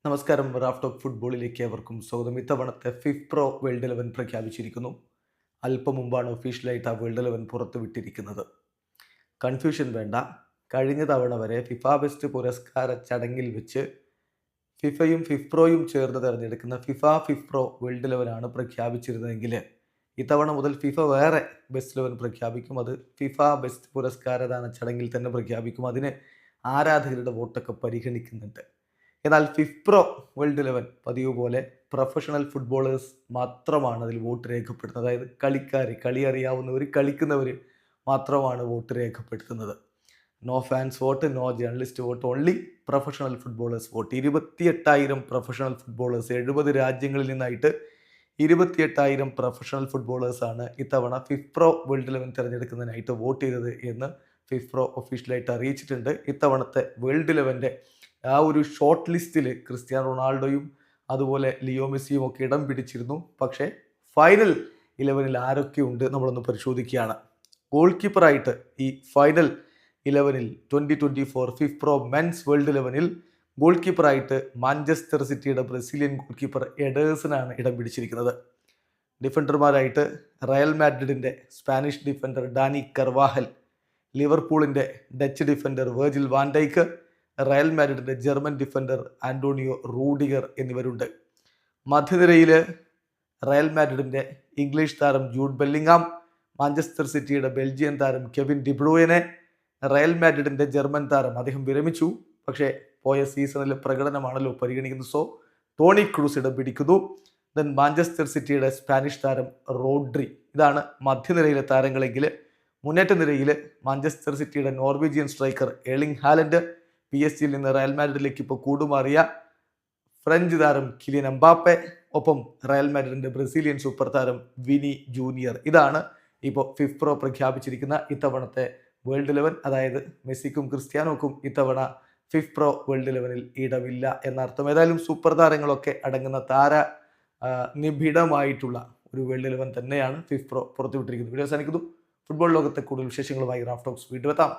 നമസ്കാരം. Raf talk ഫുട്ബോളിലേക്ക് അവർക്കും സ്വാഗതം. ഇത്തവണത്തെ ഫിഫ്പ്രോ വേൾഡ് 11 പ്രഖ്യാപിച്ചിരിക്കുന്നു. അല്പം മുമ്പാണ് ഒഫീഷ്യലായിട്ട് ആ വേൾഡ് 11 പുറത്തുവിട്ടിരിക്കുന്നത്. കൺഫ്യൂഷൻ വേണ്ട. കഴിഞ്ഞ തവണ വരെ ഫിഫ ബെസ്റ്റ് പുരസ്കാര ചടങ്ങിൽ വെച്ച് ഫിഫയും ഫിഫ്പ്രോയും ചേർന്ന് തിരഞ്ഞെടുക്കുന്ന ഫിഫ്പ്രോ വേൾഡ് 11 ആണ് പ്രഖ്യാപിച്ചിരുന്നതെങ്കിൽ ഇത്തവണ മുതൽ ഫിഫ വേറെ ബെസ്റ്റ് 11 പ്രഖ്യാപിക്കും. അത് ഫിഫ ബെസ്റ്റ് പുരസ്കാരദാന ചടങ്ങിൽ തന്നെ പ്രഖ്യാപിക്കും. അതിന് ആരാധകരുടെ വോട്ടൊക്കെ പരിഗണിക്കുന്നുണ്ട്. എന്നാൽ ഫിഫ്പ്രോ വേൾഡ് 11 പതിവ് പോലെ പ്രൊഫഷണൽ ഫുട്ബോളേഴ്സ് മാത്രമാണ് അതിൽ വോട്ട് രേഖപ്പെടുത്തുന്നത്. അതായത് കളി അറിയാവുന്നവർ, കളിക്കുന്നവർ മാത്രമാണ് വോട്ട് രേഖപ്പെടുത്തുന്നത്. No fans vote, no journalist vote, only professional footballers vote. 28,000 professional footballers 70 രാജ്യങ്ങളിൽ നിന്നായിട്ട് 28,000 പ്രൊഫഷണൽ ഫുട്ബോളേഴ്സാണ് ഇത്തവണ ഫിഫ്പ്രോ വേൾഡ് 11 തിരഞ്ഞെടുക്കുന്നതിനായിട്ട് വോട്ട് ചെയ്തത് എന്ന് ഫിഫ്പ്രോ ഒഫീഷ്യലായിട്ട് അറിയിച്ചിട്ടുണ്ട്. ഇത്തവണത്തെ വേൾഡ് 11 ആ ഒരു ഷോർട്ട് ലിസ്റ്റിൽ ക്രിസ്ത്യാനോ റൊണാൾഡോയും അതുപോലെ ലിയോ മെസ്സിയും ഒക്കെ ഇടം പിടിച്ചിരുന്നു. പക്ഷേ ഫൈനൽ 11 ആരൊക്കെ ഉണ്ട് നമ്മളൊന്ന് പരിശോധിക്കുകയാണ്. ഗോൾ കീപ്പറായിട്ട് ഈ final 11 2024 FIFPro men's world 11 goal കീപ്പറായിട്ട് മാഞ്ചസ്റ്റർ സിറ്റിയുടെ ബ്രസീലിയൻ ഗോൾ കീപ്പർ എഡേഴ്സനാണ് ഇടം പിടിച്ചിരിക്കുന്നത്. ഡിഫൻഡർമാരായിട്ട് റയൽ മാഡ്രിഡിൻ്റെ സ്പാനിഷ് ഡിഫൻഡർ ഡാനി കർവാഹൽ, ലിവർപൂളിൻ്റെ Dutch defender Virgil van Dijk, Real മാഡ്രിഡിൻ്റെ ജർമ്മൻ ഡിഫൻഡർ ആന്റോണിയോ റൂഡിഗർ എന്നിവരുണ്ട്. മധ്യനിരയിൽ റയൽ മാഡ്രിഡിൻ്റെ ഇംഗ്ലീഷ് താരം ജൂഡ് ബെല്ലിംഗാം, മാഞ്ചസ്റ്റർ സിറ്റിയുടെ ബെൽജിയൻ താരം കെവിൻ ഡിബ്രൂയനെ, റയൽ മാഡ്രിഡിൻ്റെ ജർമ്മൻ താരം, അദ്ദേഹം വിരമിച്ചു പക്ഷേ പോയ സീസണിലെ പ്രകടനമാണല്ലോ പരിഗണിക്കുന്നത്, സോ ടോണി ക്രൂസ് ഇടം പിടിക്കുന്നു. ദെൻ മാഞ്ചസ്റ്റർ സിറ്റിയുടെ സ്പാനിഷ് താരം റോഡ്രി. ഇതാണ് മധ്യനിരയിലെ താരങ്ങളെങ്കിൽ മുന്നേറ്റ നിരയിൽ മാഞ്ചസ്റ്റർ സിറ്റിയുടെ Norwegian striker Erling Haaland, PSG നിന്ന് റയൽ മാഡ്രിഡിലേക്ക് ഇപ്പോൾ കൂടുമാറിയ ഫ്രഞ്ച് താരം കിലിയൻ എംബാപ്പെ, ഒപ്പം റയൽ മാഡ്രിഡിന്റെ ബ്രസീലിയൻ സൂപ്പർ താരം വിനി ജൂനിയർ. ഇതാണ് ഇപ്പോൾ ഫിഫ്പ്രോ പ്രഖ്യാപിച്ചിരിക്കുന്ന ഇത്തവണത്തെ വേൾഡ് 11. അതായത് മെസ്സിക്കും ക്രിസ്ത്യാനോക്കും ഇത്തവണ ഫിഫ്പ്രോ വേൾഡ് 11 ഇടമില്ല എന്നർത്ഥം. ഏതായാലും സൂപ്പർ താരങ്ങളൊക്കെ അടങ്ങുന്ന നിബിഡമായിട്ടുള്ള ഒരു വേൾഡ് 11 തന്നെയാണ് ഫിഫ്പ്രോ പുറത്തുവിട്ടിരിക്കുന്നത്. വീഡിയോ അവസാനിക്കുന്നു. ഫുട്ബോൾ ലോകത്തെ കൂടുതൽ വിശേഷങ്ങളുമായി റാഫ് ടോക്സ് വീണ്ടും എത്താം.